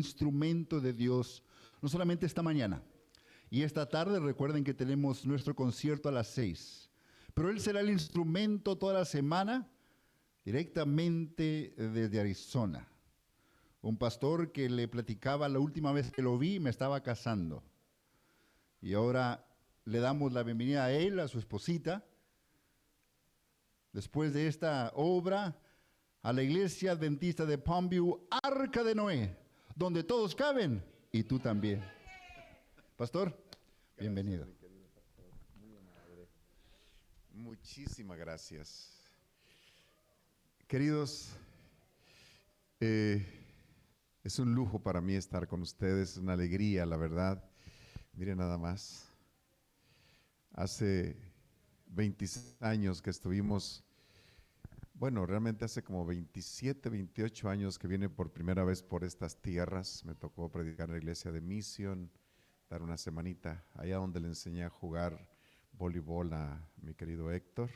instrumento de Dios, no solamente esta mañana y esta tarde. Recuerden que tenemos nuestro concierto a las 6, pero Él será el instrumento toda la semana directamente desde Arizona. Un pastor que le platicaba la última vez que lo vi, me estaba casando. Y ahora le damos la bienvenida a él, a su esposita, después de esta obra, a la iglesia adventista de Palmview, Arca de Noé, donde todos caben, y tú también. Pastor, bienvenido. Gracias, mi querido pastor. Muy amable. Muchísimas gracias. Queridos, es un lujo para mí estar con ustedes, una alegría, la verdad. Miren nada más. Hace 26 años que estuvimos, bueno, realmente hace como 27, 28 años que vine por primera vez por estas tierras. Me tocó predicar en la iglesia de Misión, dar una semanita allá donde le enseñé a jugar voleibol a mi querido Héctor.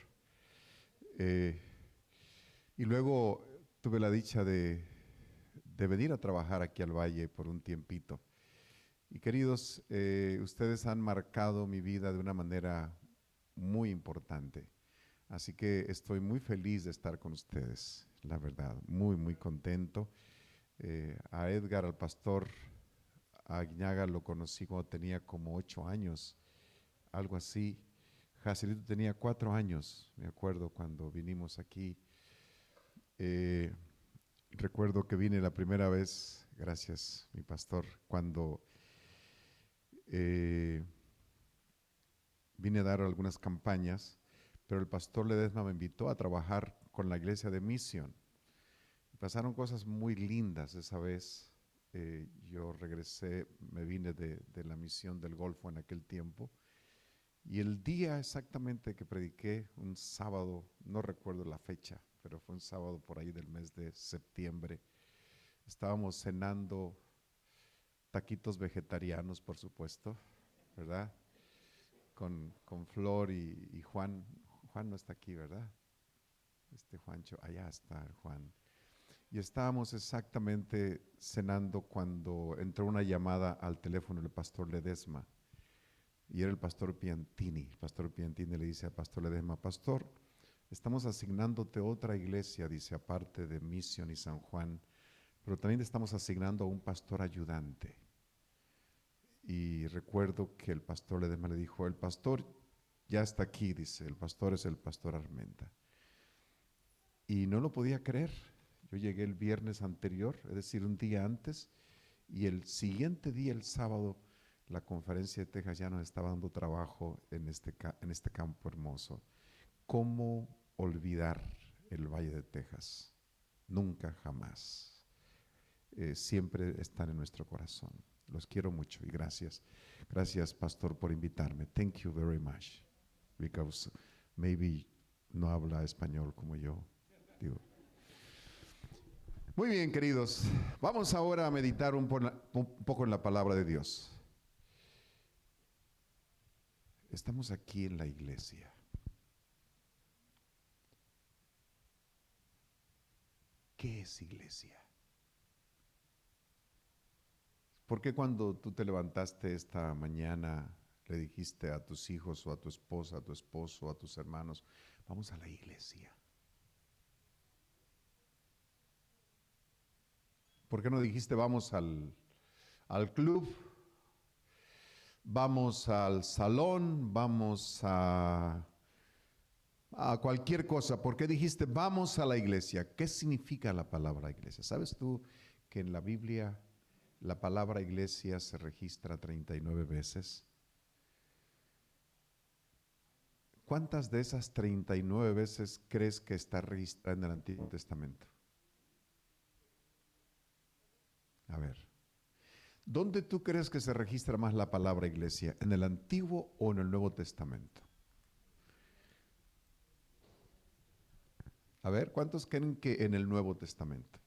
Y luego tuve la dicha de venir a trabajar aquí al Valle por un tiempito. Y queridos, ustedes han marcado mi vida de una manera muy importante. Así que estoy muy feliz de estar con ustedes, la verdad, muy, muy contento. A Edgar, al pastor Aguinaga, lo conocí cuando tenía como 8 años, algo así. Jacelito tenía 4 años, me acuerdo cuando vinimos aquí. Recuerdo que vine la primera vez, gracias mi pastor, cuando vine a dar algunas campañas, pero el pastor Ledesma me invitó a trabajar con la iglesia de Misión. Pasaron cosas muy lindas esa vez. Yo regresé, me vine de la misión del Golfo en aquel tiempo, y el día exactamente que prediqué, un sábado, no recuerdo la fecha, pero fue un sábado por ahí del mes de septiembre, estábamos cenando taquitos vegetarianos, por supuesto, ¿verdad? Con Flor y Juan. Juan no está aquí, ¿verdad? Juancho, allá está Juan. Y estábamos exactamente cenando cuando entró una llamada al teléfono del pastor Ledesma. Y era el pastor Piantini. El pastor Piantini le dice al pastor Ledesma: pastor, estamos asignándote otra iglesia, dice, aparte de Misión y San Juan, pero también te estamos asignando a un pastor ayudante. Y recuerdo que el pastor Ledesma le dijo: el pastor ya está aquí, dice, el pastor es el pastor Armenta. Y no lo podía creer. Yo llegué el viernes anterior, es decir, un día antes, y el siguiente día, el sábado, la conferencia de Texas ya nos estaba dando trabajo en este campo hermoso. ¿Cómo olvidar el Valle de Texas? Nunca, jamás. Siempre están en nuestro corazón. Los quiero mucho y gracias. Gracias, pastor, por invitarme. Thank you very much. Because maybe no habla español como yo. Digo. Muy bien, queridos. Vamos ahora a meditar un poco en la palabra de Dios. Estamos aquí en la iglesia. ¿Qué es iglesia? ¿Por qué cuando tú te levantaste esta mañana le dijiste a tus hijos o a tu esposa, a tu esposo, a tus hermanos: vamos a la iglesia? ¿Por qué no dijiste: vamos al club, vamos al salón, vamos a cualquier cosa? ¿Por qué dijiste: vamos a la iglesia? ¿Qué significa la palabra iglesia? ¿Sabes tú que en la Biblia la palabra iglesia se registra 39 veces? ¿Cuántas de esas 39 veces crees que está registrada en el Antiguo Testamento? A ver, ¿dónde tú crees que se registra más la palabra iglesia? ¿En el Antiguo o en el Nuevo Testamento? A ver, ¿cuántos creen que en el Nuevo Testamento?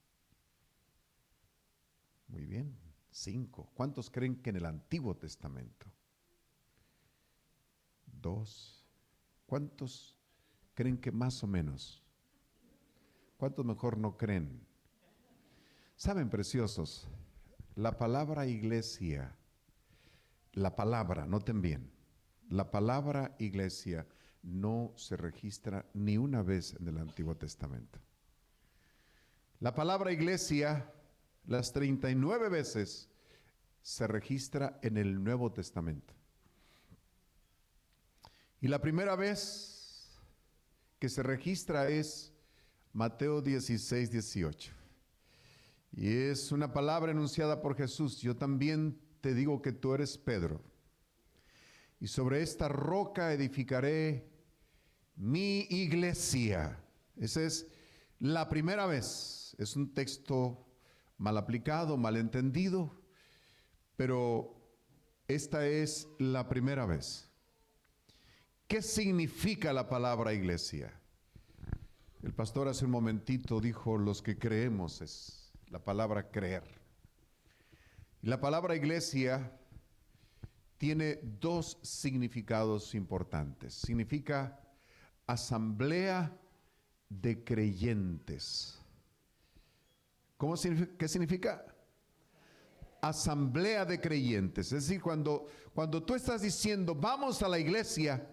Muy bien, 5. ¿Cuántos creen que en el Antiguo Testamento? 2. ¿Cuántos creen que más o menos? ¿Cuántos mejor no creen? Saben, preciosos, La palabra iglesia, la palabra, noten bien, la palabra iglesia no se registra ni una vez en el Antiguo Testamento. La palabra iglesia, las 39 veces, se registra en el Nuevo Testamento. Y la primera vez que se registra es Mateo 16, 18. Y es una palabra enunciada por Jesús. Yo también te digo que tú eres Pedro. Y sobre esta roca edificaré mi iglesia. Esa es la primera vez. Es un texto mal aplicado, mal entendido, pero esta es la primera vez. ¿Qué significa la palabra iglesia? El pastor hace un momentito dijo, los que creemos, es la palabra creer. Y la palabra iglesia tiene dos significados importantes. Significa asamblea de creyentes. ¿Qué significa? Asamblea de creyentes. Es decir, cuando tú estás diciendo, vamos a la iglesia,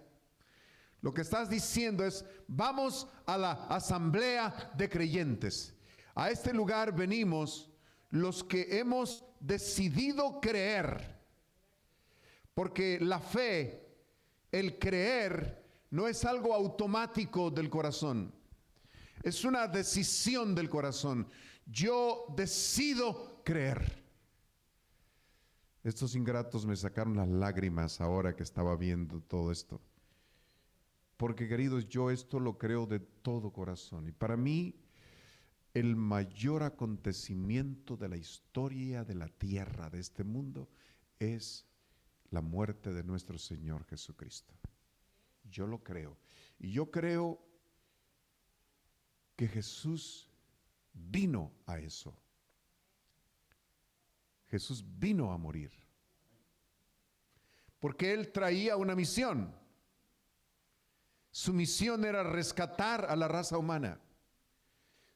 lo que estás diciendo es, vamos a la asamblea de creyentes. A este lugar venimos los que hemos decidido creer. Porque la fe, el creer, no es algo automático del corazón. Es una decisión del corazón. Yo decido creer. Estos ingratos me sacaron las lágrimas ahora que estaba viendo todo esto. Porque, queridos, yo esto lo creo de todo corazón. Y para mí, el mayor acontecimiento de la historia de la tierra, de este mundo, es la muerte de nuestro Señor Jesucristo. Yo lo creo. Y yo creo que Jesús vino a eso. Jesús vino a morir. Porque Él traía una misión. Su misión era rescatar a la raza humana.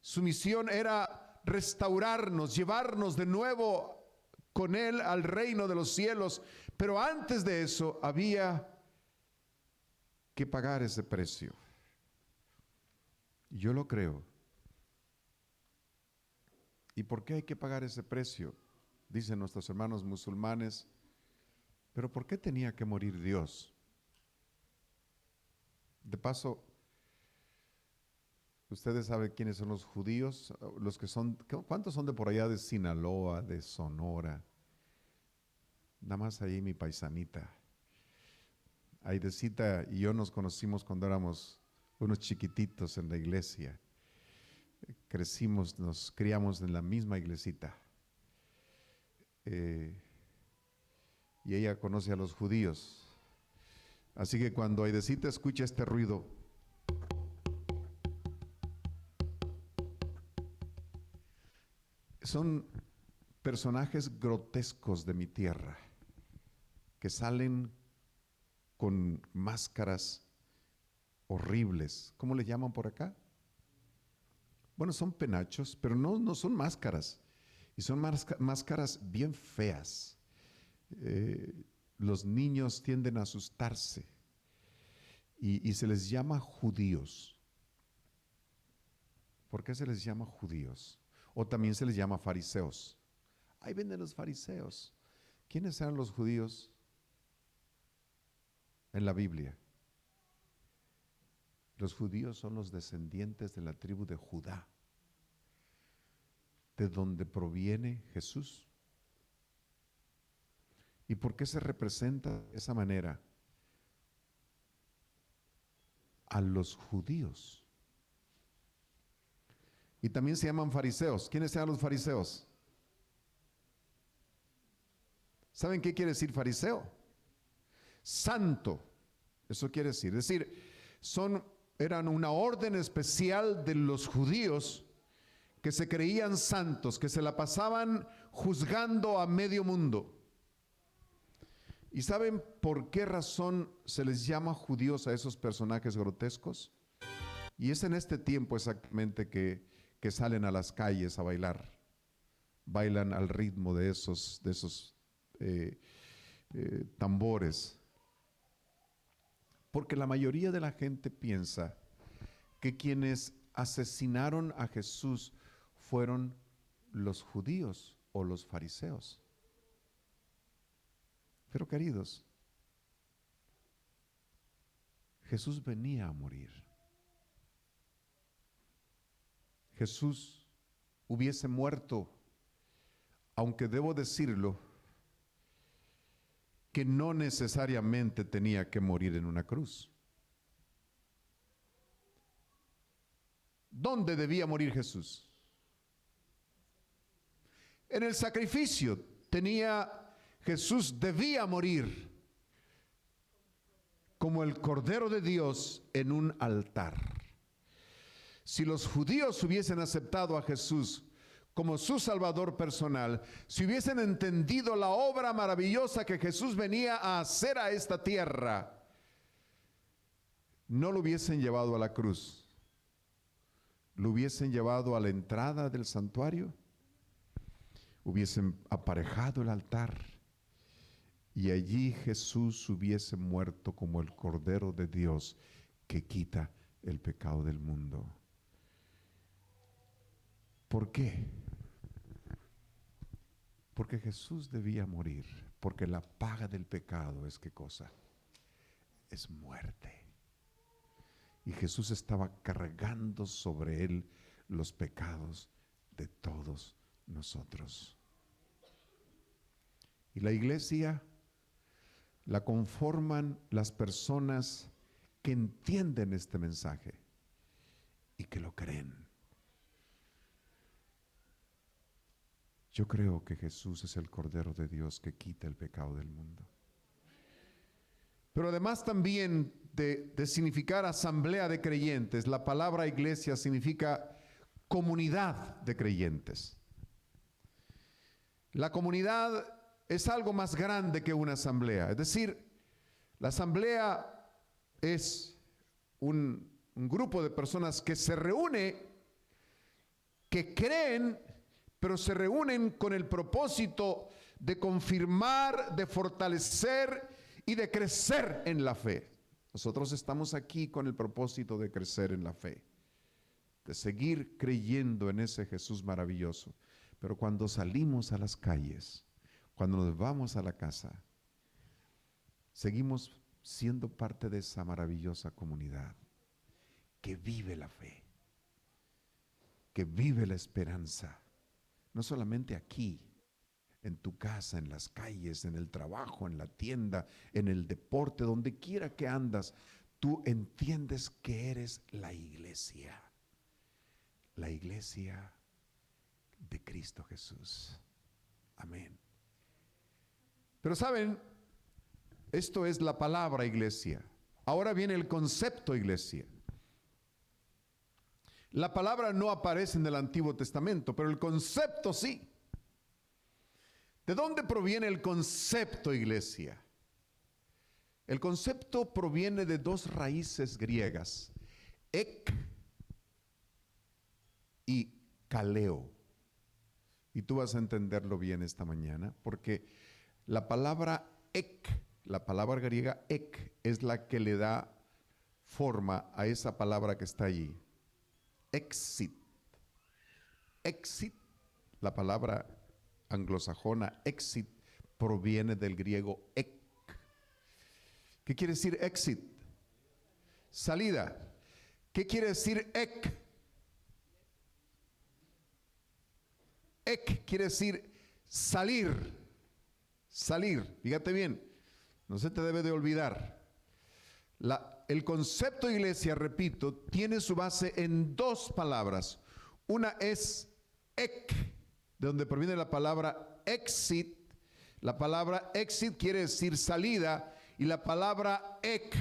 Su misión era restaurarnos, llevarnos de nuevo con Él al reino de los cielos. Pero antes de eso había que pagar ese precio. Yo lo creo. ¿Y por qué hay que pagar ese precio? Dicen nuestros hermanos musulmanes, pero ¿por qué tenía que morir Dios? De paso, ustedes saben quiénes son los judíos, los que son, ¿cuántos son de por allá de Sinaloa, de Sonora? Nada más ahí mi paisanita. Aidecita y yo nos conocimos cuando éramos unos chiquititos en la iglesia. Crecimos, nos criamos en la misma iglesita. Y ella conoce a los judíos. Así que cuando Aidecita escucha este ruido, son personajes grotescos de mi tierra que salen con máscaras horribles. ¿Cómo le llaman por acá? Bueno, son penachos, pero no son máscaras. Y son máscaras bien feas. Los niños tienden a asustarse. Y se les llama judíos. ¿Por qué se les llama judíos? O también se les llama fariseos. Ahí vienen los fariseos. ¿Quiénes eran los judíos en la Biblia? Los judíos son los descendientes de la tribu de Judá, de donde proviene Jesús. ¿Y por qué se representa de esa manera a los judíos? Y también se llaman fariseos. ¿Quiénes eran los fariseos? ¿Saben qué quiere decir fariseo? Santo. Eso quiere decir. Es decir, eran una orden especial de los judíos que se creían santos, que se la pasaban juzgando a medio mundo. ¿Y saben por qué razón se les llama judíos a esos personajes grotescos? Y es en este tiempo exactamente que salen a las calles a bailar. bailan al ritmo de esos tambores. Porque la mayoría de la gente piensa que quienes asesinaron a Jesús fueron los judíos o los fariseos. Pero queridos, Jesús venía a morir. Jesús hubiese muerto, aunque debo decirlo, que no necesariamente tenía que morir en una cruz. ¿Dónde debía morir Jesús? En el sacrificio Jesús debía morir como el Cordero de Dios en un altar. Si los judíos hubiesen aceptado a Jesús como su Salvador personal, si hubiesen entendido la obra maravillosa que Jesús venía a hacer a esta tierra, no lo hubiesen llevado a la cruz, lo hubiesen llevado a la entrada del santuario, hubiesen aparejado el altar y allí Jesús hubiese muerto como el Cordero de Dios que quita el pecado del mundo. ¿Por qué? Porque Jesús debía morir, porque la paga del pecado es ¿qué cosa? Es muerte. Y Jesús estaba cargando sobre él los pecados de todos nosotros. Y la iglesia la conforman las personas que entienden este mensaje y que lo creen. Yo creo que Jesús es el Cordero de Dios que quita el pecado del mundo. Pero además también de significar asamblea de creyentes, la palabra iglesia significa comunidad de creyentes. La comunidad es algo más grande que una asamblea. Es decir, la asamblea es un grupo de personas que se reúne, que creen, pero se reúnen con el propósito de confirmar, de fortalecer y de crecer en la fe. Nosotros estamos aquí con el propósito de crecer en la fe, de seguir creyendo en ese Jesús maravilloso. Pero cuando salimos a las calles, cuando nos vamos a la casa, seguimos siendo parte de esa maravillosa comunidad que vive la fe, que vive la esperanza. No solamente aquí, en tu casa, en las calles, en el trabajo, en la tienda, en el deporte, donde quiera que andas, tú entiendes que eres la iglesia de Cristo Jesús. Amén. Pero saben, esto es la palabra iglesia. Ahora viene el concepto iglesia. La palabra no aparece en el Antiguo Testamento, pero el concepto sí. ¿De dónde proviene el concepto iglesia? El concepto proviene de dos raíces griegas, ek y kaleo. Y tú vas a entenderlo bien esta mañana, porque la palabra ek, la palabra griega ek, es la que le da forma a esa palabra que está allí. Exit. Exit, la palabra anglosajona exit, proviene del griego ek. ¿Qué quiere decir exit? Salida. ¿Qué quiere decir ek? Ek quiere decir salir. Salir. Fíjate bien, no se te debe de olvidar. El concepto iglesia, repito, tiene su base en dos palabras. Una es ek, de donde proviene la palabra exit. La palabra exit quiere decir salida y la palabra ek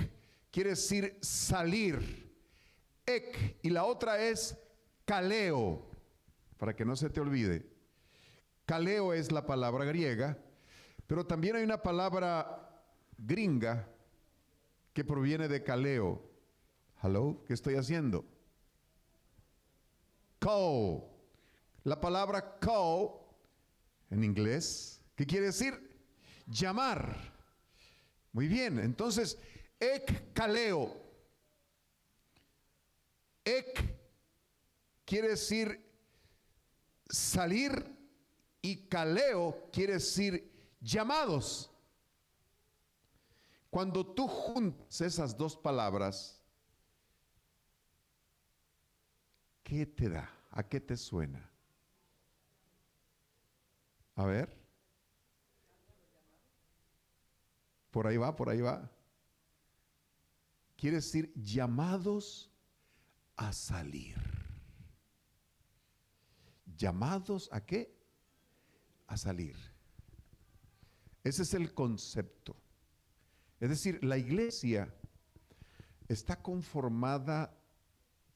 quiere decir salir. Ek, y la otra es kaleo, para que no se te olvide. Kaleo es la palabra griega, pero también hay una palabra gringa que proviene de kaleo. Hello, ¿qué estoy haciendo? Co. La palabra co en inglés. ¿Qué quiere decir? Llamar. Muy bien, entonces, ekkaleo. Ek quiere decir salir y kaleo quiere decir llamados. Cuando tú juntas esas dos palabras, ¿qué te da? ¿A qué te suena? A ver. Por ahí va, por ahí va. Quiere decir llamados a salir. ¿Llamados a qué? A salir. Ese es el concepto. Es decir, la iglesia está conformada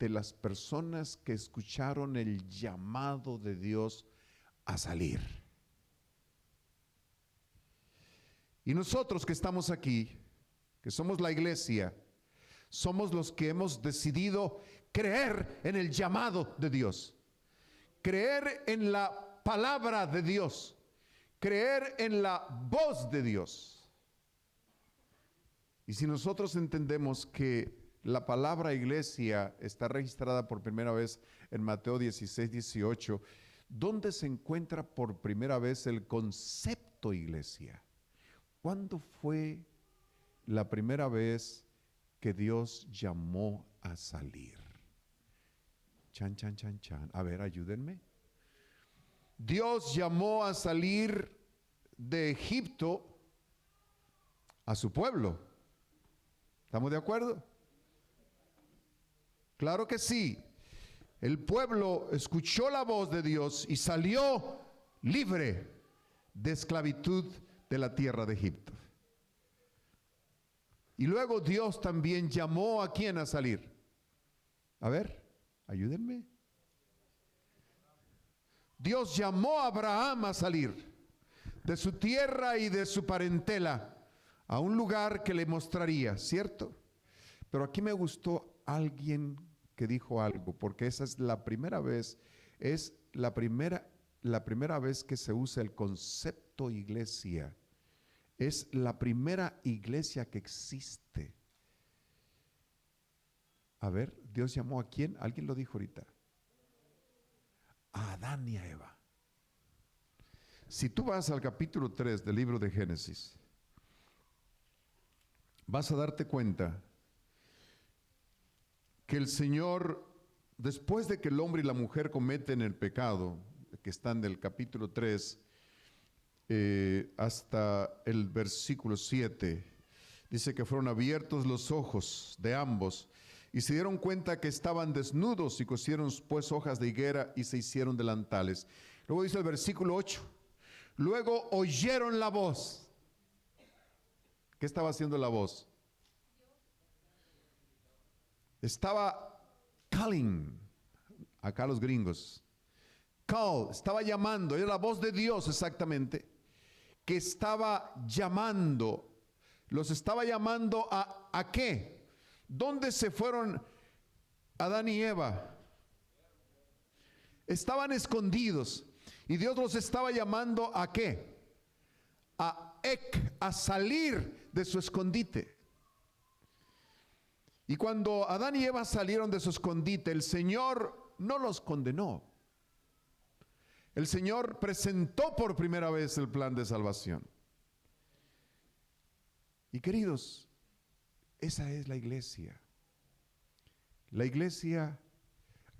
de las personas que escucharon el llamado de Dios a salir. Y nosotros que estamos aquí, que somos la iglesia, somos los que hemos decidido creer en el llamado de Dios, creer en la palabra de Dios, creer en la voz de Dios. Y si nosotros entendemos que la palabra iglesia está registrada por primera vez en Mateo 16, 18, ¿dónde se encuentra por primera vez el concepto iglesia? ¿Cuándo fue la primera vez que Dios llamó a salir? Chan, chan, chan, chan. A ver, ayúdenme. Dios llamó a salir de Egipto a su pueblo. ¿Estamos de acuerdo? Claro que sí. El pueblo escuchó la voz de Dios y salió libre de esclavitud de la tierra de Egipto. Y luego Dios también llamó a quién a salir. A ver, ayúdenme. Dios llamó a Abraham a salir de su tierra y de su parentela a un lugar que le mostraría, ¿cierto? Pero aquí me gustó alguien que dijo algo, porque esa es la primera vez que se usa el concepto iglesia. Es la primera iglesia que existe. A ver, Dios llamó ¿a quién? Alguien lo dijo ahorita. A Adán y a Eva. Si tú vas al capítulo 3 del libro de Génesis, vas a darte cuenta que el Señor, después de que el hombre y la mujer cometen el pecado, que están del capítulo 3 hasta el versículo 7, dice que fueron abiertos los ojos de ambos y se dieron cuenta que estaban desnudos y cosieron pues hojas de higuera y se hicieron delantales. Luego dice el versículo 8, luego oyeron la voz. ¿Qué estaba haciendo la voz? Estaba calling, acá los gringos, call, estaba llamando, era la voz de Dios exactamente, que estaba llamando, los estaba llamando ¿a qué? ¿Dónde se fueron Adán y Eva? Estaban escondidos y Dios los estaba llamando ¿a qué? A salir de su escondite. Y cuando Adán y Eva salieron de su escondite, el Señor no los condenó. El Señor presentó por primera vez el plan de salvación. Y queridos, esa es la iglesia. La iglesia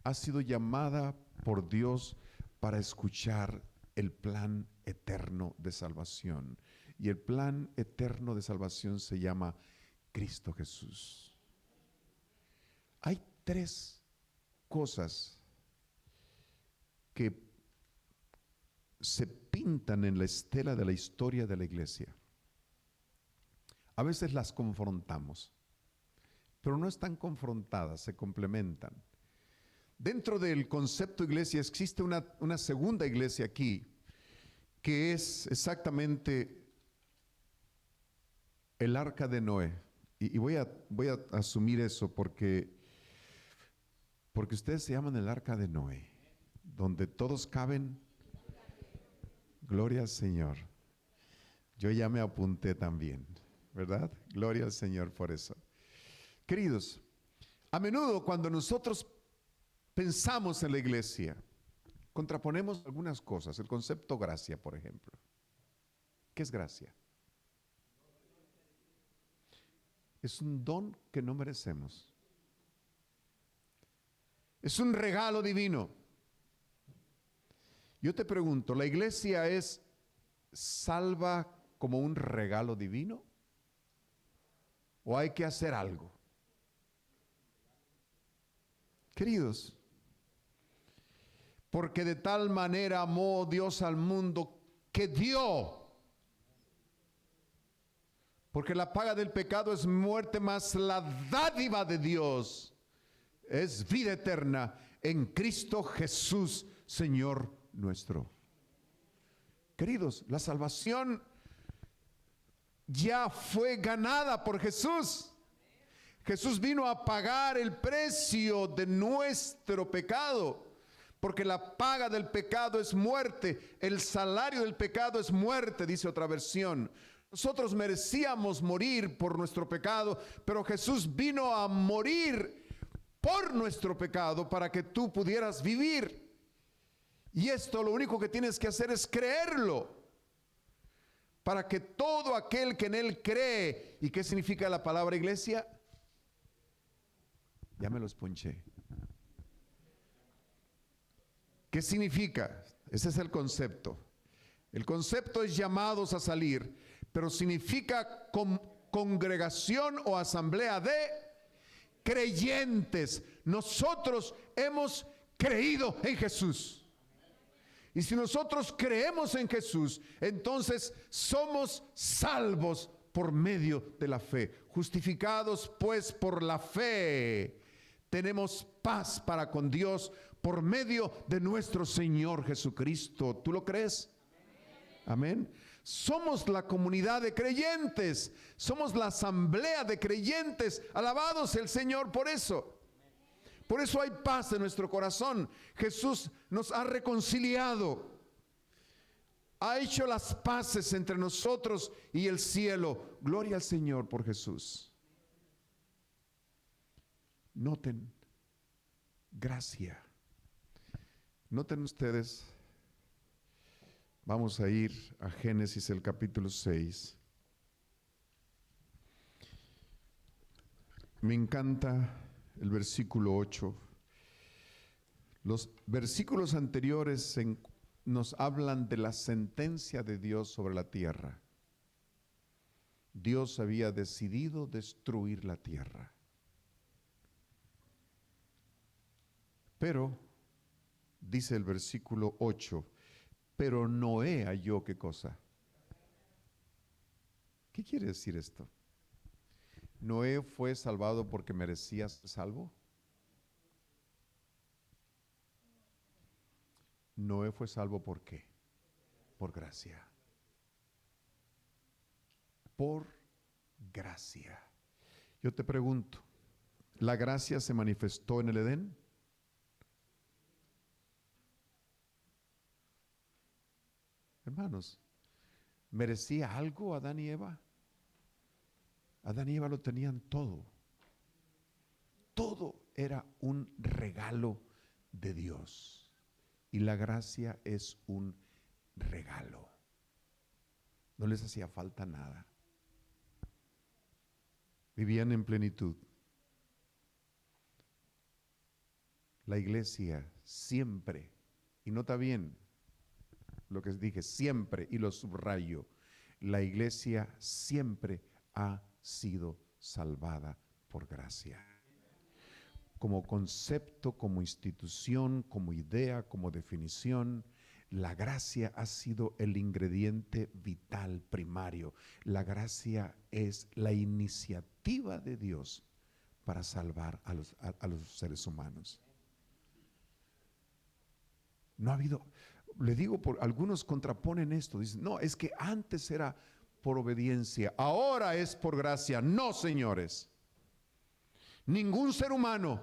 ha sido llamada por Dios para escuchar el plan eterno de salvación. Y el plan eterno de salvación se llama Cristo Jesús. Hay tres cosas que se pintan en la estela de la historia de la iglesia. A veces las confrontamos, pero no están confrontadas, se complementan. Dentro del concepto iglesia existe una segunda iglesia aquí, que es exactamente el arca de Noé. Y voy a asumir eso porque ustedes se llaman el arca de Noé, donde todos caben. Gloria al Señor. Yo ya me apunté también, ¿verdad? Gloria al Señor por eso. Queridos, a menudo cuando nosotros pensamos en la iglesia, contraponemos algunas cosas. El concepto gracia, por ejemplo. ¿Qué es gracia? Es un don que no merecemos. Es un regalo divino. Yo te pregunto, ¿la iglesia es salva como un regalo divino? ¿O hay que hacer algo? Queridos, porque de tal manera amó Dios al mundo que dio. Porque la paga del pecado es muerte, mas la dádiva de Dios es vida eterna en Cristo Jesús, Señor nuestro. Queridos, la salvación ya fue ganada por Jesús. Jesús vino a pagar el precio de nuestro pecado. Porque la paga del pecado es muerte, el salario del pecado es muerte, dice otra versión. Nosotros merecíamos morir por nuestro pecado, pero Jesús vino a morir por nuestro pecado para que tú pudieras vivir. Y esto lo único que tienes que hacer es creerlo, para que todo aquel que en él cree. ¿Y qué significa la palabra iglesia? Ya me los ponché. ¿Qué significa? Ese es el concepto. El concepto es llamados a salir, pero significa congregación o asamblea de creyentes. Nosotros hemos creído en Jesús. Y si nosotros creemos en Jesús, entonces somos salvos por medio de la fe. Justificados pues por la fe, tenemos paz para con Dios por medio de nuestro Señor Jesucristo. ¿Tú lo crees? Amén. Somos la comunidad de creyentes. Somos la asamblea de creyentes. Alabados el Señor por eso. Por eso hay paz en nuestro corazón. Jesús nos ha reconciliado. Ha hecho las paces entre nosotros y el cielo. Gloria al Señor por Jesús. Noten, gracia. Noten ustedes, vamos a ir a Génesis el capítulo 6. Me encanta el versículo 8. Los versículos anteriores nos hablan de la sentencia de Dios sobre la tierra. Dios había decidido destruir la tierra. Pero, dice el versículo 8, pero Noé halló ¿qué cosa? ¿Qué quiere decir esto? ¿Noé fue salvado porque merecía ser salvo? Noé fue salvo ¿por qué? Por gracia. Por gracia. Yo te pregunto, ¿la gracia se manifestó en el Edén? Hermanos, ¿merecía algo Adán y Eva? Adán y Eva lo tenían todo. Todo era un regalo de Dios. Y la gracia es un regalo. No les hacía falta nada. Vivían en plenitud. La iglesia siempre, y nota bien lo que dije, siempre, y lo subrayo, la iglesia siempre ha sido salvada por gracia. Como concepto, como institución, como idea, como definición, la gracia ha sido el ingrediente vital primario. La gracia es la iniciativa de Dios para salvar a los seres humanos. No ha habido, le digo, algunos contraponen esto, dicen, no, es que antes era por obediencia, ahora es por gracia. No, señores. Ningún ser humano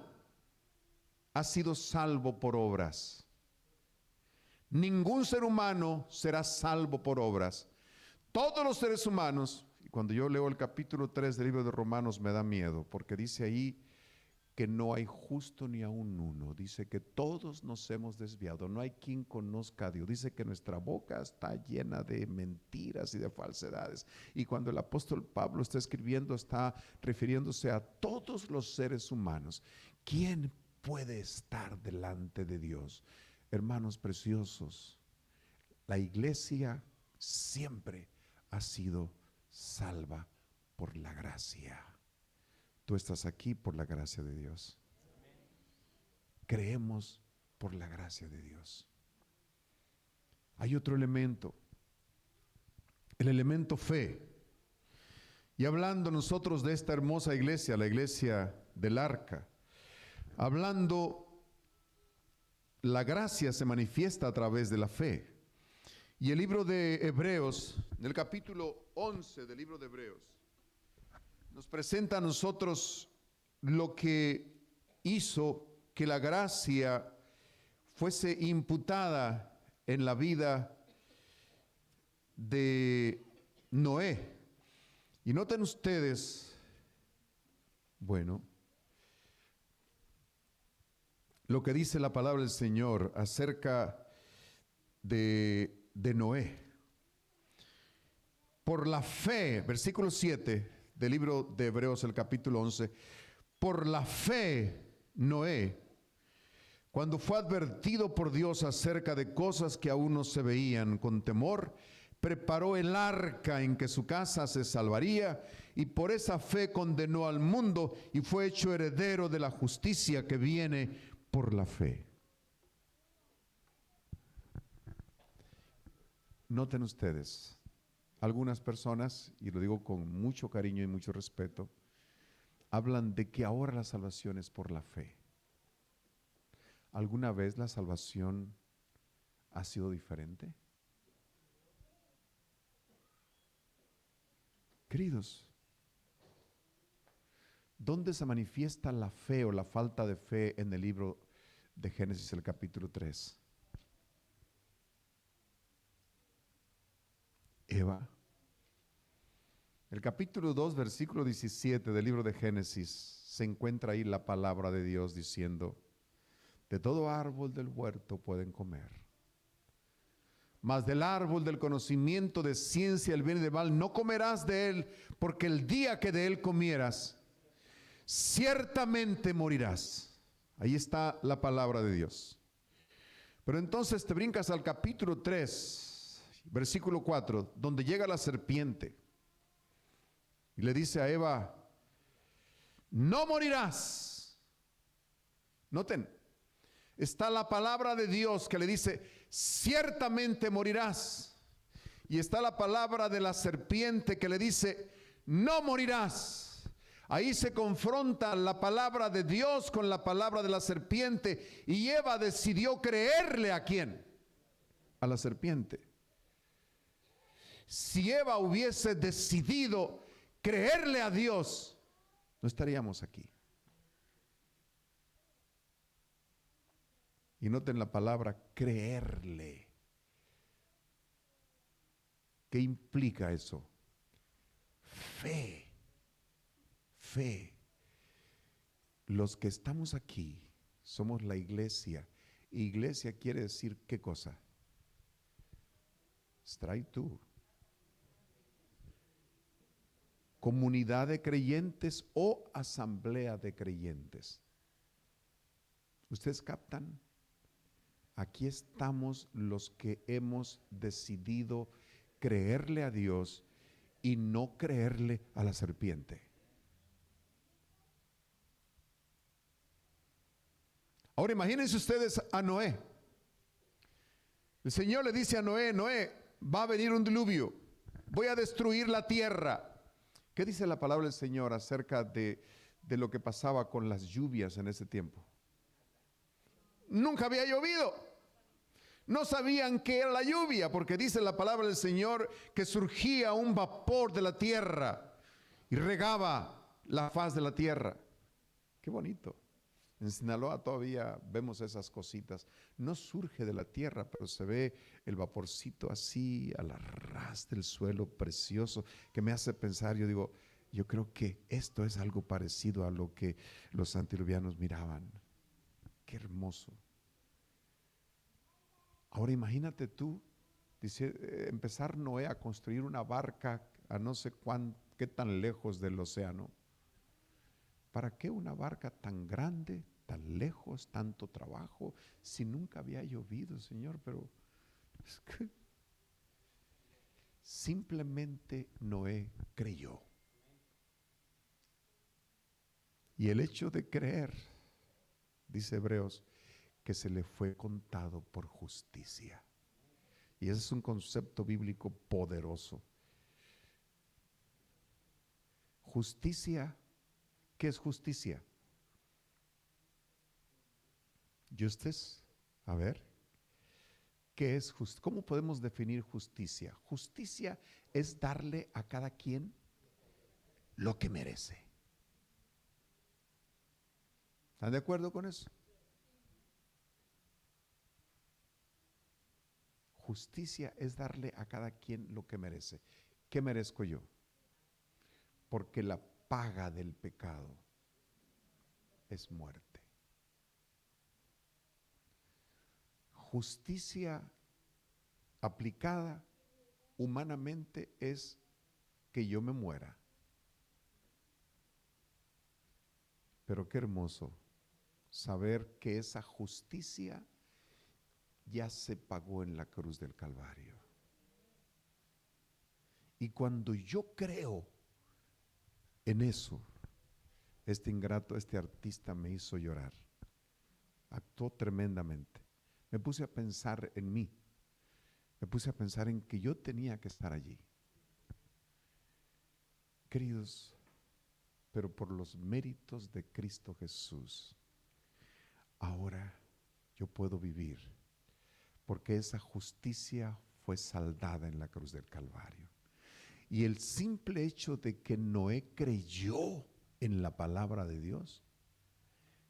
ha sido salvo por obras. Ningún ser humano será salvo por obras. Todos los seres humanos, y cuando yo leo el capítulo 3 del libro de Romanos me da miedo, porque dice ahí que no hay justo ni aun uno. Dice que todos nos hemos desviado, no hay quien conozca a Dios. Dice que nuestra boca está llena de mentiras y de falsedades. Y cuando el apóstol Pablo está escribiendo, está refiriéndose a todos los seres humanos. ¿Quién puede estar delante de Dios? Hermanos preciosos, la iglesia siempre ha sido salva por la gracia. Tú estás aquí por la gracia de Dios. Creemos por la gracia de Dios. Hay otro elemento, el elemento fe. Y hablando nosotros de esta hermosa iglesia, la iglesia del Arca, hablando, la gracia se manifiesta a través de la fe. Y el libro de Hebreos, en el capítulo 11 del libro de Hebreos, nos presenta a nosotros lo que hizo que la gracia fuese imputada en la vida de Noé. Y noten ustedes, bueno, lo que dice la palabra del Señor acerca de Noé. Por la fe, versículo 7 del libro de Hebreos, el capítulo 11, por la fe Noé, cuando fue advertido por Dios acerca de cosas que aún no se veían, con temor, preparó el arca en que su casa se salvaría, y por esa fe condenó al mundo y fue hecho heredero de la justicia que viene por la fe. Noten ustedes, algunas personas, y lo digo con mucho cariño y mucho respeto, hablan de que ahora la salvación es por la fe. ¿Alguna vez la salvación ha sido diferente? Queridos, ¿dónde se manifiesta la fe o la falta de fe en el libro de Génesis, el capítulo 3? Eva. El capítulo 2, versículo 17 del libro de Génesis, se encuentra ahí la palabra de Dios diciendo: de todo árbol del huerto pueden comer, mas del árbol del conocimiento de ciencia, el bien y del mal, no comerás de él, porque el día que de él comieras, ciertamente morirás. Ahí está la palabra de Dios. Pero entonces te brincas al capítulo 3, versículo 4, donde llega la serpiente y le dice a Eva: no morirás. Noten, está la palabra de Dios que le dice: ciertamente morirás. Y está la palabra de la serpiente que le dice: no morirás. Ahí se confronta la palabra de Dios con la palabra de la serpiente, y Eva decidió creerle ¿a quién? A la serpiente. Si Eva hubiese decidido creerle a Dios, no estaríamos aquí. Y noten la palabra creerle. ¿Qué implica eso? Fe. Fe. Los que estamos aquí somos la iglesia. Iglesia quiere decir ¿qué cosa? Stray tú. Comunidad de creyentes o asamblea de creyentes. ¿Ustedes captan? Aquí estamos los que hemos decidido creerle a Dios y no creerle a la serpiente. Ahora imagínense ustedes a Noé. El Señor le dice a Noé: Noé, va a venir un diluvio, voy a destruir la tierra. ¿Qué dice la palabra del Señor acerca de lo que pasaba con las lluvias en ese tiempo? Nunca había llovido. No sabían qué era la lluvia, porque dice la palabra del Señor que surgía un vapor de la tierra y regaba la faz de la tierra. Qué bonito. En Sinaloa todavía vemos esas cositas. No surge de la tierra, pero se ve el vaporcito así a la ras del suelo, precioso, que me hace pensar, yo digo, yo creo que esto es algo parecido a lo que los antiluvianos miraban. Qué hermoso. Ahora imagínate tú, dice, empezar Noé a construir una barca a no sé qué tan lejos del océano. ¿Para qué una barca tan grande, tan lejos, tanto trabajo, si nunca había llovido, Señor? Pero es que simplemente Noé creyó. Y el hecho de creer, dice Hebreos, que se le fue contado por justicia. Y ese es un concepto bíblico poderoso. Justicia, ¿qué es justicia? Justice, a ver, ¿qué es justicia? ¿Cómo podemos definir justicia? Justicia es darle a cada quien lo que merece. ¿Están de acuerdo con eso? Justicia es darle a cada quien lo que merece. ¿Qué merezco yo? Porque la paga del pecado es muerte. Justicia aplicada humanamente es que yo me muera. Pero qué hermoso saber que esa justicia ya se pagó en la cruz del Calvario. Y cuando yo creo en eso, este ingrato, este artista me hizo llorar. Actuó tremendamente. Me puse a pensar en mí. Me puse a pensar en que yo tenía que estar allí. Queridos, pero por los méritos de Cristo Jesús, ahora yo puedo vivir, porque esa justicia fue saldada en la cruz del Calvario. Y el simple hecho de que Noé creyó en la palabra de Dios,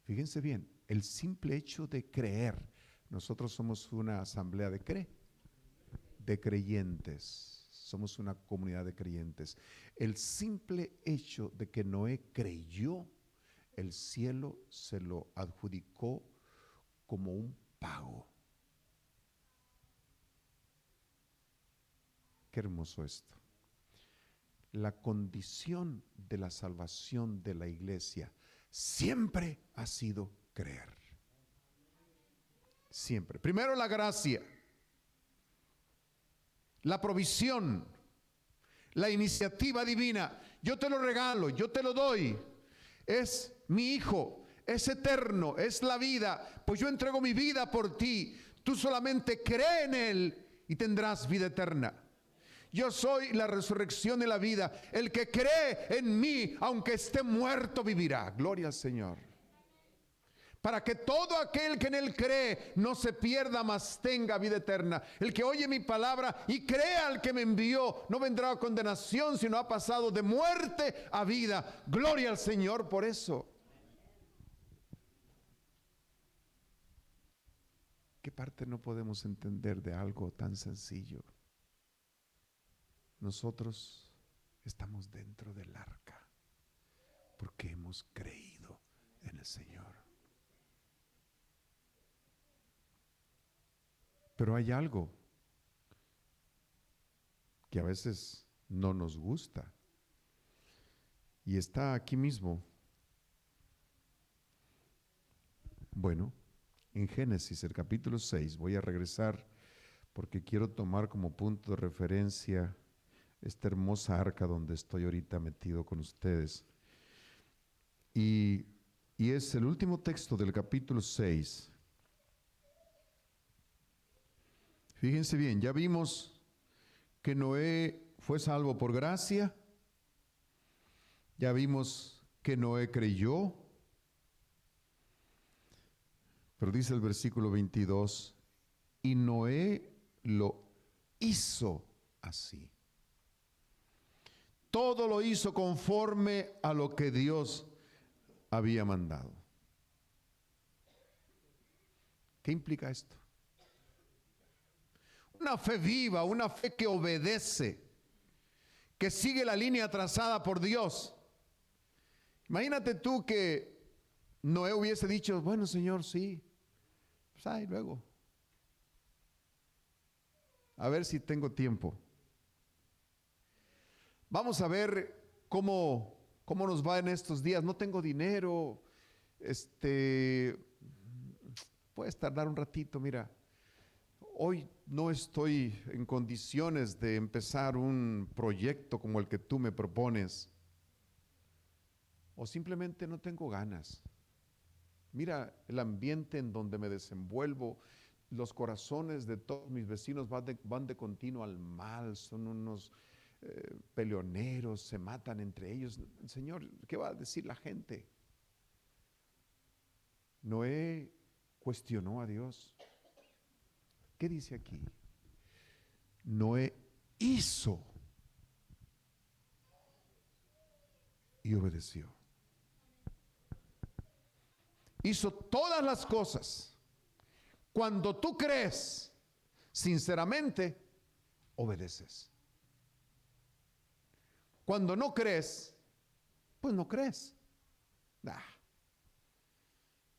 fíjense bien, el simple hecho de creer, nosotros somos una asamblea de creyentes, somos una comunidad de creyentes. El simple hecho de que Noé creyó, el cielo se lo adjudicó como un pago. Qué hermoso esto. La condición de la salvación de la iglesia siempre ha sido creer. Siempre. Primero la gracia, la provisión, la iniciativa divina. Yo te lo regalo, yo te lo doy. Es mi hijo, es eterno, es la vida. Pues yo entrego mi vida por ti. Tú solamente cree en él y tendrás vida eterna. Yo soy la resurrección y la vida. El que cree en mí, aunque esté muerto, vivirá. Gloria al Señor. Para que todo aquel que en él cree no se pierda, mas tenga vida eterna. El que oye mi palabra y crea al que me envió, no vendrá a condenación, sino ha pasado de muerte a vida. Gloria al Señor por eso. ¿Qué parte no podemos entender de algo tan sencillo? Nosotros estamos dentro del arca porque hemos creído en el Señor. Pero hay algo que a veces no nos gusta y está aquí mismo. Bueno, en Génesis, el capítulo 6, voy a regresar porque quiero tomar como punto de referencia esta hermosa arca donde estoy ahorita metido con ustedes. Y es el último texto del capítulo 6. Fíjense bien, ya vimos que Noé fue salvo por gracia. Ya vimos que Noé creyó. Pero dice el versículo 22, y Noé lo hizo así. Todo lo hizo conforme a lo que Dios había mandado. ¿Qué implica esto? Una fe viva, una fe que obedece, que sigue la línea trazada por Dios. Imagínate tú que Noé hubiese dicho, bueno, Señor, sí, pues ahí luego. A ver si tengo tiempo. Vamos a ver cómo nos va en estos días. No tengo dinero. Puedes tardar un ratito, mira. Hoy no estoy en condiciones de empezar un proyecto como el que tú me propones. O simplemente no tengo ganas. Mira el ambiente en donde me desenvuelvo. Los corazones de todos mis vecinos van de continuo al mal. Son unos peleoneros, se matan entre ellos. Señor, ¿qué va a decir la gente? Noé cuestionó a Dios. ¿Qué dice aquí? Noé hizo y obedeció. Hizo todas las cosas. Cuando tú crees, sinceramente, obedeces. Cuando no crees, pues no crees.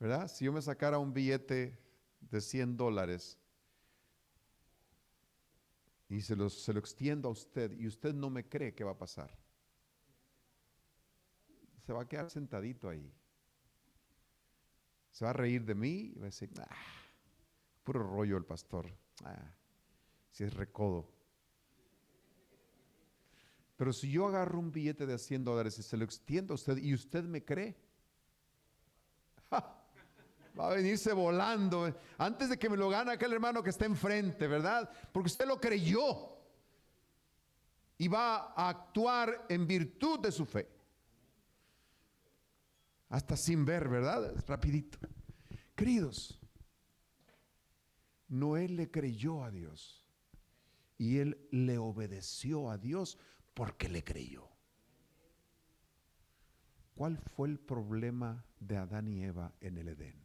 ¿Verdad? Si yo me sacara un billete de $100 y se lo extiendo a usted y usted no me cree, ¿qué va a pasar? Se va a quedar sentadito ahí. Se va a reír de mí y va a decir, puro rollo el pastor. Si es recodo. Pero si yo agarro un billete de $100 y se lo extiendo a usted y usted me cree, va a venirse volando antes de que me lo gane aquel hermano que está enfrente, ¿verdad? Porque usted lo creyó y va a actuar en virtud de su fe. Hasta sin ver, ¿verdad? Rapidito. Queridos, Noé le creyó a Dios y él le obedeció a Dios porque le creyó. ¿Cuál fue el problema de Adán y Eva en el Edén?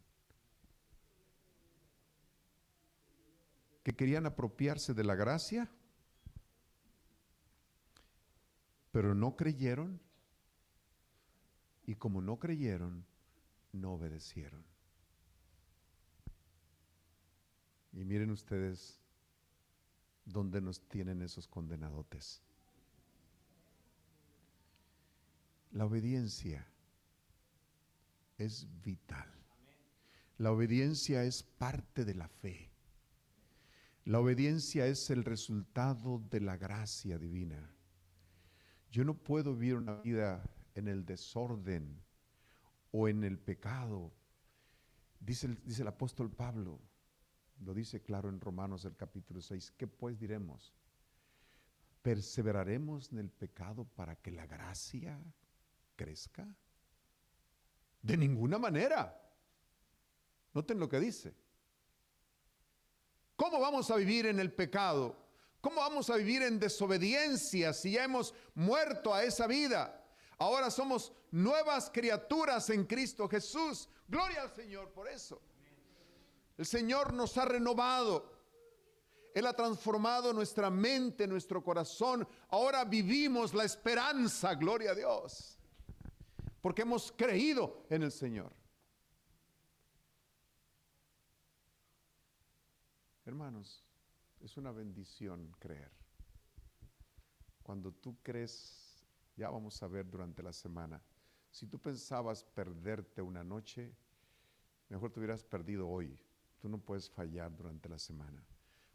Que querían apropiarse de la gracia, pero no creyeron, y como no creyeron, no obedecieron. Y miren ustedes dónde nos tienen esos condenadotes. La obediencia es vital. La obediencia es parte de la fe. La obediencia es el resultado de la gracia divina. Yo no puedo vivir una vida en el desorden o en el pecado. Dice el apóstol Pablo, lo dice claro en Romanos el capítulo 6, ¿qué pues diremos? ¿Perseveraremos en el pecado para que la gracia crezca? De ninguna manera. Noten lo que dice. ¿Cómo vamos a vivir en el pecado? ¿Cómo vamos a vivir en desobediencia si ya hemos muerto a esa vida? Ahora somos nuevas criaturas en Cristo Jesús. Gloria al Señor por eso. El Señor nos ha renovado. Él ha transformado nuestra mente, nuestro corazón. Ahora vivimos la esperanza, gloria a Dios. Porque hemos creído en el Señor. Hermanos, es una bendición creer. Cuando tú crees, ya vamos a ver durante la semana, si tú pensabas perderte una noche, mejor te hubieras perdido hoy. Tú no puedes fallar durante la semana.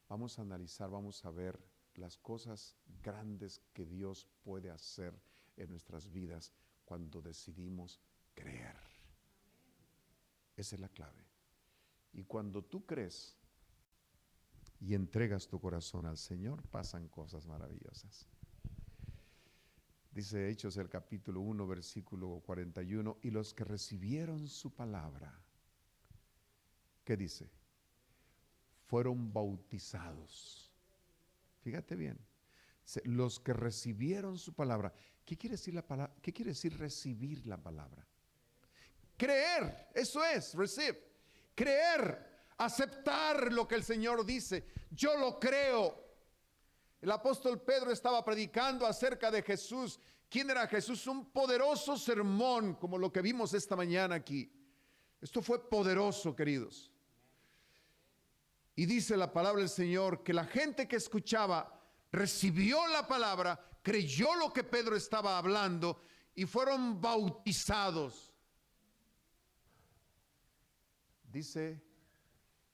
Vamos a analizar, vamos a ver las cosas grandes que Dios puede hacer en nuestras vidas cuando decidimos creer. Esa es la clave. Y cuando tú crees y entregas tu corazón al Señor, pasan cosas maravillosas. Dice Hechos el capítulo 1, versículo 41, y los que recibieron su palabra, ¿qué dice? Fueron bautizados. Fíjate bien, los que recibieron su palabra. ¿Qué quiere decir la palabra? ¿Qué quiere decir recibir la palabra? Creer, eso es, receive. Creer. aceptar lo que el Señor dice. Yo lo creo. El apóstol Pedro estaba predicando acerca de Jesús. ¿Quién era Jesús? Un poderoso sermón como lo que vimos esta mañana aquí. Esto fue poderoso, queridos. Y dice la palabra del Señor que la gente que escuchaba recibió la palabra, creyó lo que Pedro estaba hablando y fueron bautizados. Dice,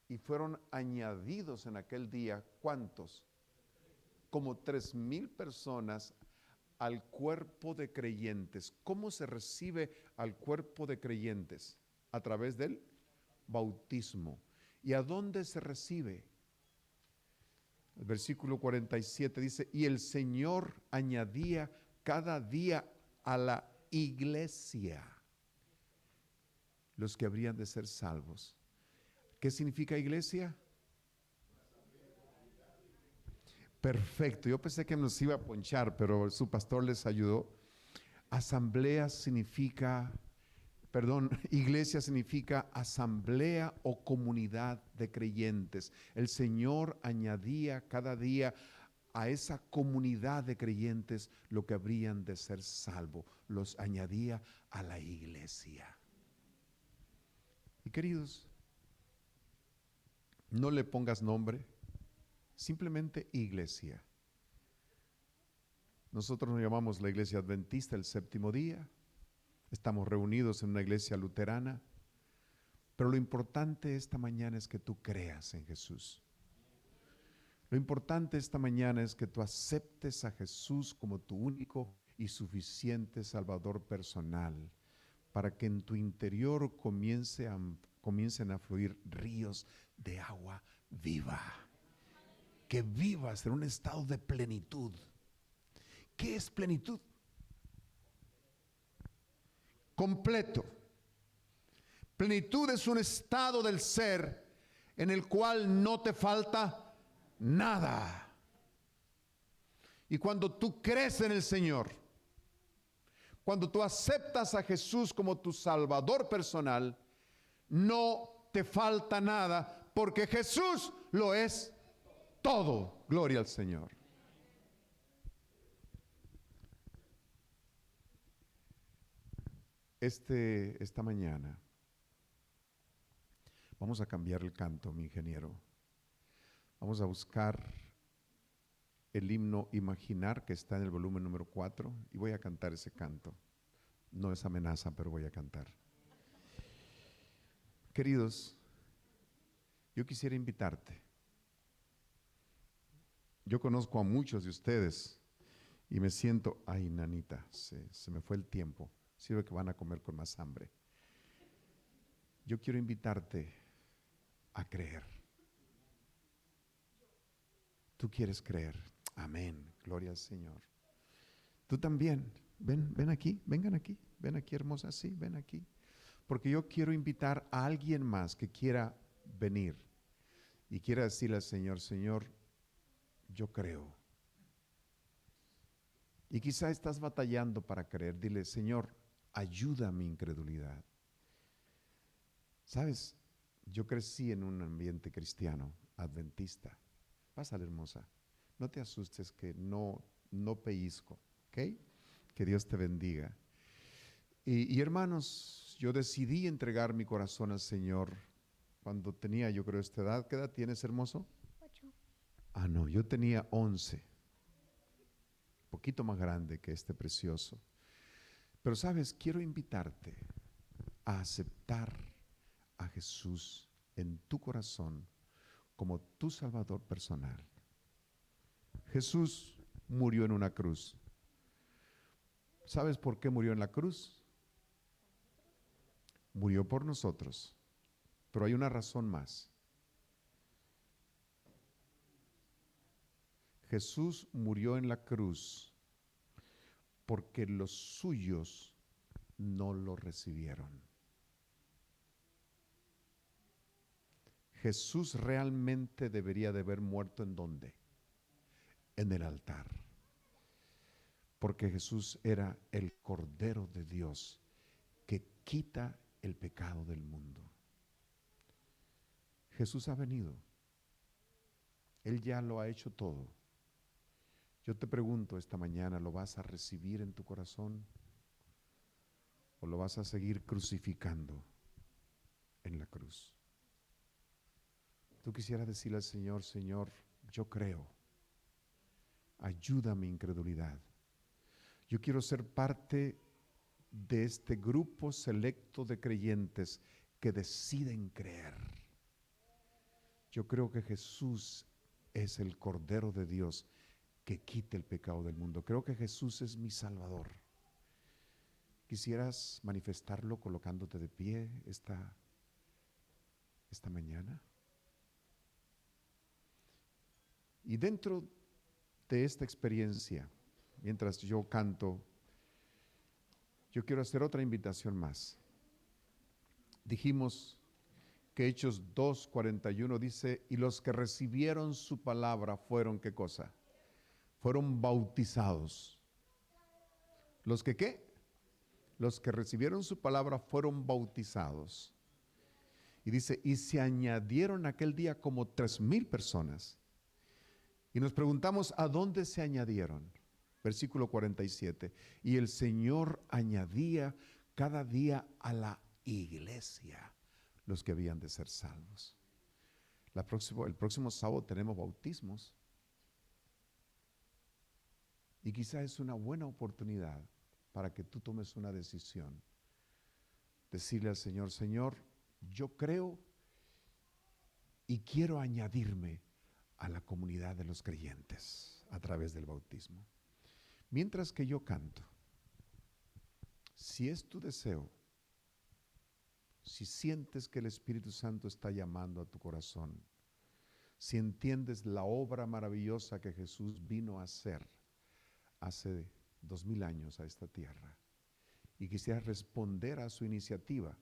y fueron añadidos en aquel día, ¿cuántos? Como 3,000 personas al cuerpo de creyentes. ¿Cómo se recibe al cuerpo de creyentes? A través del bautismo. ¿Y a dónde se recibe? El versículo 47 dice, y el Señor añadía cada día a la iglesia los que habrían de ser salvos. ¿Qué significa iglesia? Perfecto, yo pensé que nos iba a ponchar, pero su pastor les ayudó. Asamblea significa, iglesia significa asamblea o comunidad de creyentes. El Señor añadía cada día a esa comunidad de creyentes lo que habrían de ser salvos. Los añadía a la iglesia. Y queridos, no le pongas nombre, simplemente iglesia. Nosotros nos llamamos la Iglesia Adventista el Séptimo Día. Estamos reunidos en una iglesia luterana. Pero lo importante esta mañana es que tú creas en Jesús. Lo importante esta mañana es que tú aceptes a Jesús como tu único y suficiente Salvador personal, para que en tu interior comiencen a fluir ríos de agua viva. Que vivas en un estado de plenitud. ¿Qué es plenitud? Completo. Plenitud es un estado del ser en el cual no te falta nada. Y cuando tú crees en el Señor, cuando tú aceptas a Jesús como tu Salvador personal, no te falta nada, porque Jesús lo es todo. Gloria al Señor. Esta mañana vamos a cambiar el canto, mi ingeniero. Vamos a buscar el himno Imaginar, que está en el volumen número 4, y voy a cantar ese canto. No es amenaza, pero voy a cantar. Queridos, yo quisiera invitarte. Yo conozco a muchos de ustedes y me siento, ay, nanita, se me fue el tiempo. Sirve que van a comer con más hambre. Yo quiero invitarte a creer. Tú quieres creer. Amén. Gloria al Señor. Tú también. Ven aquí, vengan aquí. Ven aquí, hermosa. Sí, ven aquí. Porque yo quiero invitar a alguien más que quiera venir y quiera decirle al Señor, Señor, yo creo. Y quizá estás batallando para creer. Dile, Señor, ayuda a mi incredulidad. ¿Sabes? Yo crecí en un ambiente cristiano, adventista. Pásale, hermosa. No te asustes que no pellizco, ¿ok? Que Dios te bendiga. Y hermanos, yo decidí entregar mi corazón al Señor cuando tenía, yo creo, esta edad. ¿Qué edad tienes, hermoso? 8. Ah, no, yo tenía 11. Poquito más grande que este precioso. Pero sabes, quiero invitarte a aceptar a Jesús en tu corazón como tu Salvador personal. Jesús murió en una cruz. ¿Sabes por qué murió en la cruz? Murió por nosotros. Pero hay una razón más. Jesús murió en la cruz porque los suyos no lo recibieron. Jesús realmente debería de haber muerto ¿en dónde? En el altar. Porque Jesús era el Cordero de Dios que quita el pecado del mundo. Jesús ha venido. Él ya lo ha hecho todo. Yo te pregunto esta mañana, ¿lo vas a recibir en tu corazón o lo vas a seguir crucificando en la cruz? Tú quisieras decirle al Señor, Señor, yo creo, ayuda mi incredulidad. Yo quiero ser parte de este grupo selecto de creyentes que deciden creer. Yo creo que Jesús es el Cordero de Dios que quita el pecado del mundo. Creo que Jesús es mi Salvador. ¿Quisieras manifestarlo colocándote de pie esta mañana? Y dentro de esta experiencia, mientras yo canto, yo quiero hacer otra invitación más. Dijimos que Hechos 2:41 dice, y los que recibieron su palabra fueron, ¿qué cosa? Fueron bautizados. ¿Los que qué? Los que recibieron su palabra fueron bautizados. Y dice, y se añadieron aquel día como 3,000 personas. Y nos preguntamos, ¿a dónde se añadieron? Versículo 47. Y el Señor añadía cada día a la iglesia los que habían de ser salvos. El próximo sábado tenemos bautismos. Y quizá es una buena oportunidad para que tú tomes una decisión. Decirle al Señor, Señor, yo creo y quiero añadirme a la comunidad de los creyentes a través del bautismo. Mientras que yo canto, si es tu deseo, si sientes que el Espíritu Santo está llamando a tu corazón, si entiendes la obra maravillosa que Jesús vino a hacer hace 2000 años a esta tierra y quisieras responder a su iniciativa,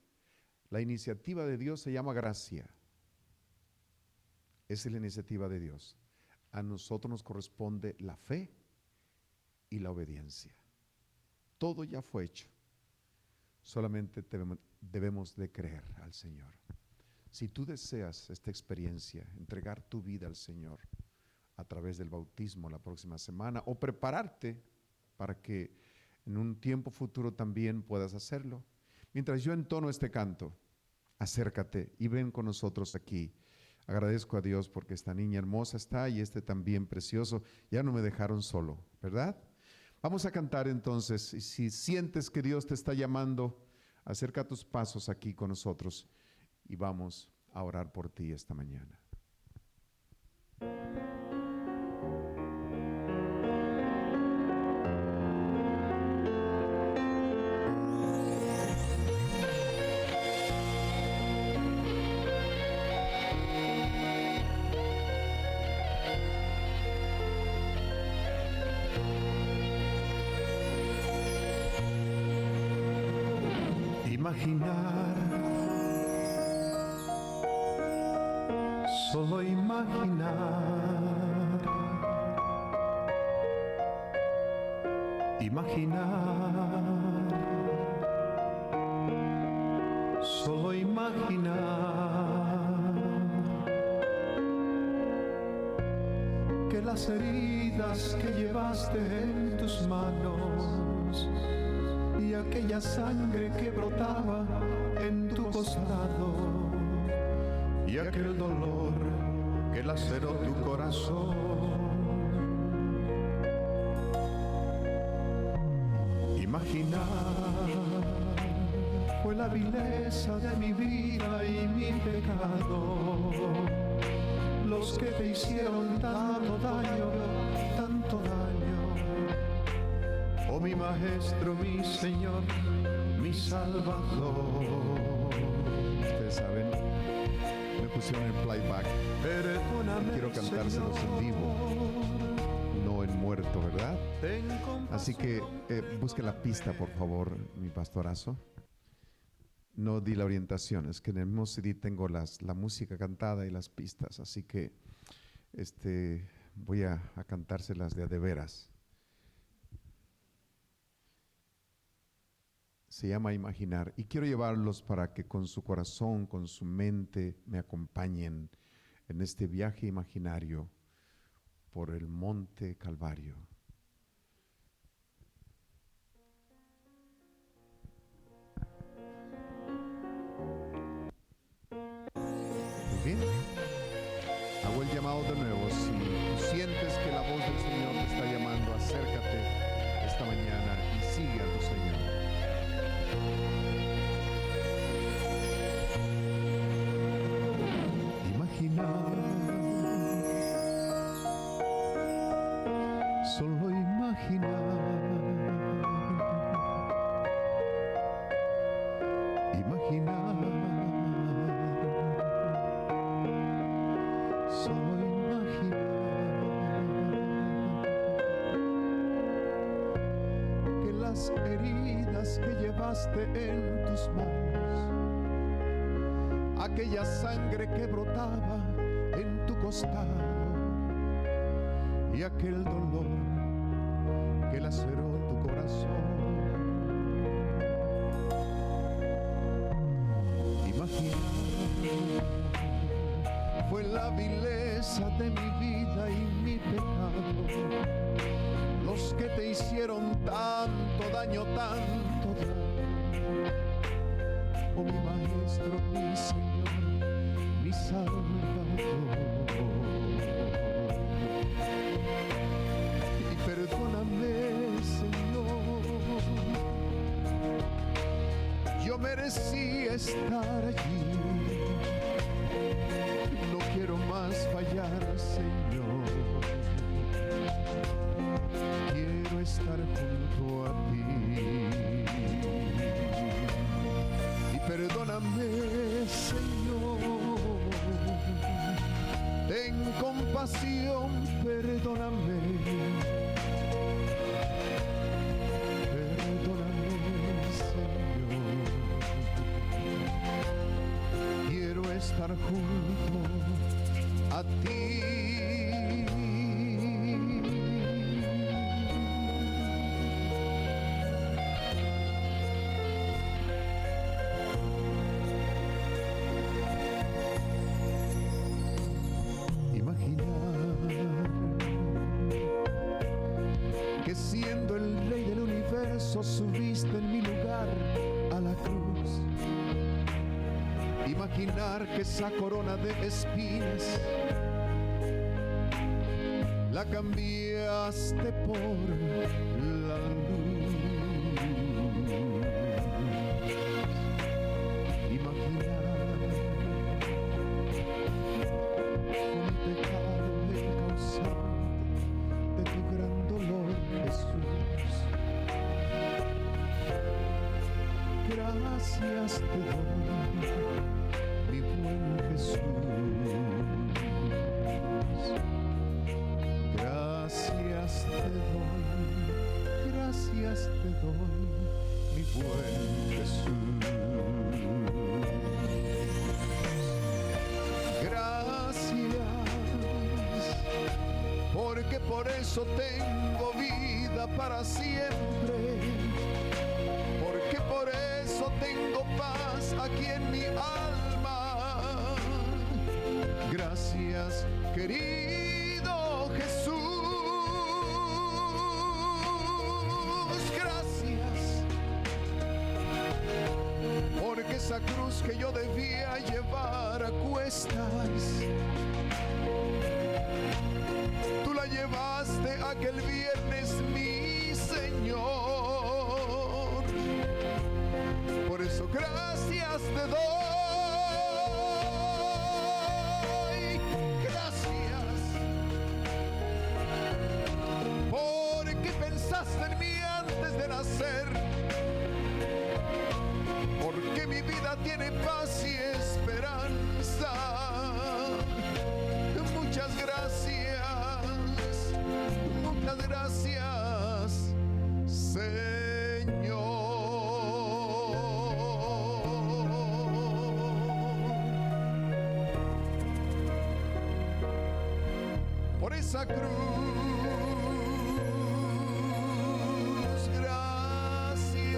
la iniciativa de Dios se llama gracia. Esa es la iniciativa de Dios. A nosotros nos corresponde la fe y la obediencia. Todo ya fue hecho. Solamente debemos de creer al Señor. Si tú deseas esta experiencia, entregar tu vida al Señor a través del bautismo la próxima semana o prepararte para que en un tiempo futuro también puedas hacerlo. Mientras yo entono este canto, acércate y ven con nosotros aquí. Agradezco a Dios porque esta niña hermosa está y este también precioso. Ya no me dejaron solo, ¿verdad? Vamos a cantar entonces. Y si sientes que Dios te está llamando, acerca tus pasos aquí con nosotros y vamos a orar por ti esta mañana. Imaginar, solo imaginar, imaginar, solo imaginar que las heridas que llevaste en tus manos y aquella sangre que brotaba en tu costado y aquel dolor que laceró tu corazón. Imaginar fue la vileza de mi vida y mi pecado, los que te hicieron tanto daño, tanto daño. Oh mi Maestro, mi Señor, mi Salvador. Ustedes saben, me pusieron el playback. Perdóname, Quiero cantárselos en vivo, no en muerto, ¿verdad? Así que busque la pista, por favor, mi pastorazo. No di la orientación, es que en el mismo CD tengo la música cantada y las pistas, así que voy a cantárselas de veras. Se llama Imaginar. Y quiero llevarlos para que con su corazón, con su mente, me acompañen en este viaje imaginario por el Monte Calvario. Muy bien. Hago el llamado de nuevo. Si tú sientes que la voz del Señor te está llamando, acércate esta mañana y sigue a tu Señor. Imaginar, solo imaginar, imaginar, solo imaginar que las heridas que llevaste en tus manos, aquella sangre que brotaba en tu costado y aquel dolor que laceró tu corazón. Imagina, fue la vileza de mi vida y mi pecado los que te hicieron tanto daño, tanto daño. Oh, mi maestro, mi Señor, mi Salvador. Y perdóname, Señor, yo merecí estar allí. No quiero más fallar, Señor. Quiero estar junto a ti. Perdóname, Señor, ten compasión, perdóname, perdóname, Señor. Quiero estar junto a ti. Subiste en mi lugar a la cruz. Imaginar que esa corona de espinas la cambiaste por la luz. Imaginar con mi pecado el causante de tu gran dolor, Jesús. Gracias te doy, mi buen Jesús. Gracias te doy, mi buen Jesús. Gracias, porque por eso tengo vida para siempre. Porque por eso tengo paz aquí en mi alma. Gracias, querido Jesús. Gracias, porque esa cruz que yo debía llevar a cuestas, tú la llevaste aquel viernes, mi Señor. Por eso gracias te doy, gracias, porque pensaste en mí antes de nacer, porque mi vida tiene paz y esperanza. Muchas gracias, Señor. Por esa cruz, gracias.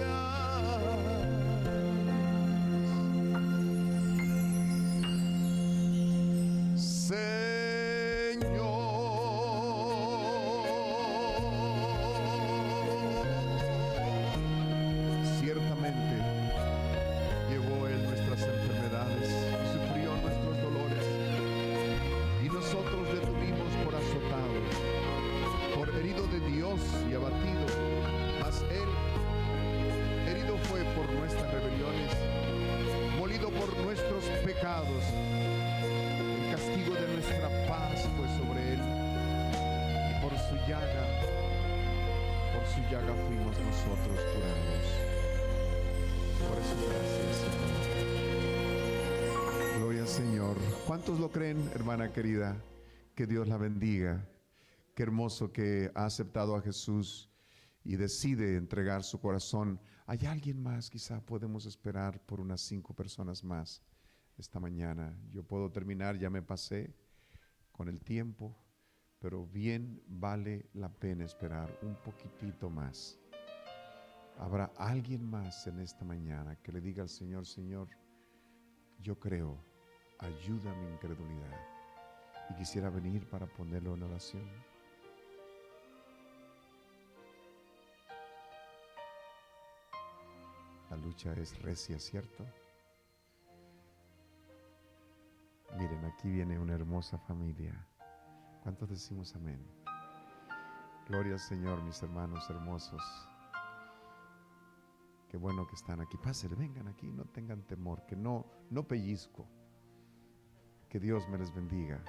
pecados. El castigo de nuestra paz fue sobre él. Y por su llaga fuimos nosotros curados. Por eso gracias, Señor. Gloria al Señor. ¿Cuántos lo creen, hermana querida? Que Dios la bendiga. Qué hermoso que ha aceptado a Jesús y decide entregar su corazón. ¿Hay alguien más? Quizá podemos esperar por unas 5 personas más esta mañana. Yo puedo terminar, ya me pasé con el tiempo, pero bien vale la pena esperar un poquitito más. ¿Habrá alguien más en esta mañana que le diga al Señor: Señor, yo creo, ayuda a mi incredulidad? Y quisiera venir para ponerlo en oración. La lucha es recia, ¿cierto? Miren, aquí viene una hermosa familia. ¿Cuántos decimos amén? Gloria al Señor, mis hermanos hermosos. Qué bueno que están aquí. Pásenle, vengan aquí, no tengan temor, que no pellizco. Que Dios me les bendiga.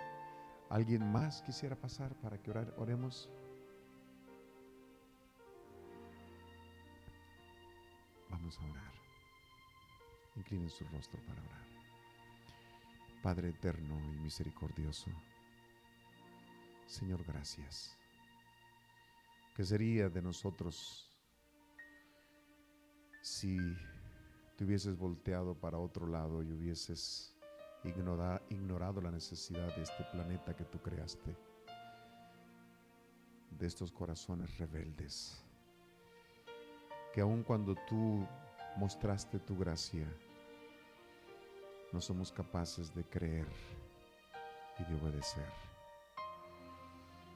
¿Alguien más quisiera pasar para que oremos? Vamos a orar. Inclinen su rostro para orar. Padre eterno y misericordioso, Señor, gracias. ¿Qué sería de nosotros si te hubieses volteado para otro lado y hubieses ignorado la necesidad de este planeta que tú creaste, de estos corazones rebeldes, que aun cuando tú mostraste tu gracia, no somos capaces de creer y de obedecer?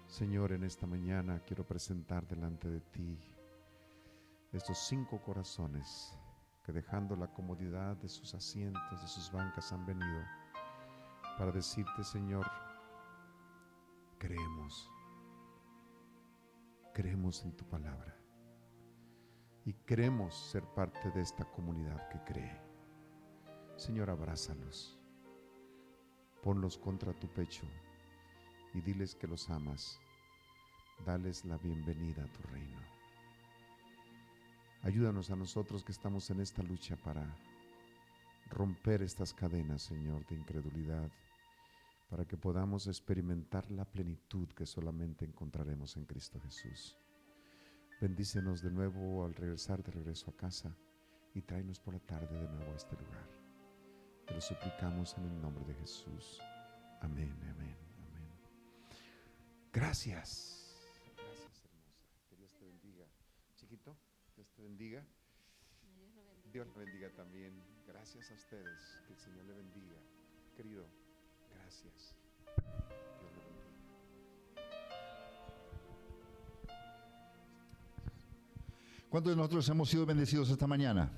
Señor, en esta mañana quiero presentar delante de ti estos 5 corazones que, dejando la comodidad de sus asientos, de sus bancas, han venido para decirte: Señor, creemos en tu palabra y queremos ser parte de esta comunidad que cree. Señor, abrázalos, ponlos contra tu pecho y diles que los amas. Dales la bienvenida a tu reino. Ayúdanos a nosotros que estamos en esta lucha para romper estas cadenas, Señor, de incredulidad, para que podamos experimentar la plenitud que solamente encontraremos en Cristo Jesús. Bendícenos de nuevo al regresar de regreso a casa y tráenos por la tarde de nuevo a este lugar. Te lo suplicamos en el nombre de Jesús. Amén, amén, amén. Gracias. Gracias, hermosa. Que Dios te bendiga. Chiquito, Dios te bendiga. Dios te bendiga también. Gracias a ustedes. Que el Señor le bendiga. Querido, gracias. Dios le bendiga. ¿Cuántos de nosotros hemos sido bendecidos esta mañana?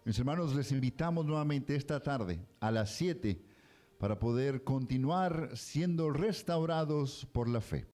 Mis hermanos, les invitamos nuevamente esta tarde a las 7 para poder continuar siendo restaurados por la fe.